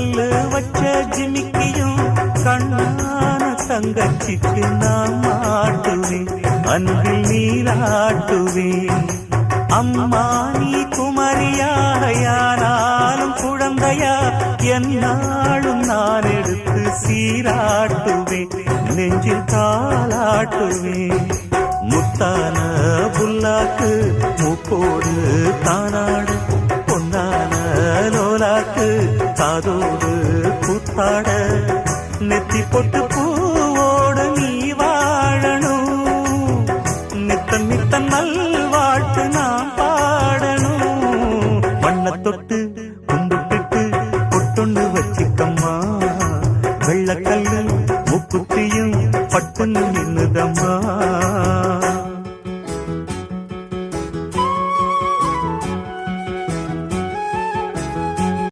கல்லு வச்ச ஜிமிக்கியும் கண்ணான தங்கச்சிக்கு நான் மாட்டுவேன், அன்பில் நீராட்டுவேன். அம்மா நீ குமரியாயானாலும் குழந்தையா என்னாலும் நான் எடுத்து சீராட்டுவேன், நெஞ்சில் தாளாட்டுவேன். முத்தான புல்லாக்கு மூக்கோடு தானாடு, பொன்னான லோலாக்கு காதோடு கூத்தாட, நெத்தி பொட்டு பூவோடு நீ வாழணும், நித்தம் நித்தம் நல்வாழ்த்து நான் பாடணும். மண்ணை தொட்டு கும்பிட்டுட்டு பொட்டொண்டு வச்சிக்கம்மா, வெள்ளக்கல்லு முக்குத்தியும் பட்டுன்னு நின்னுதம்மா.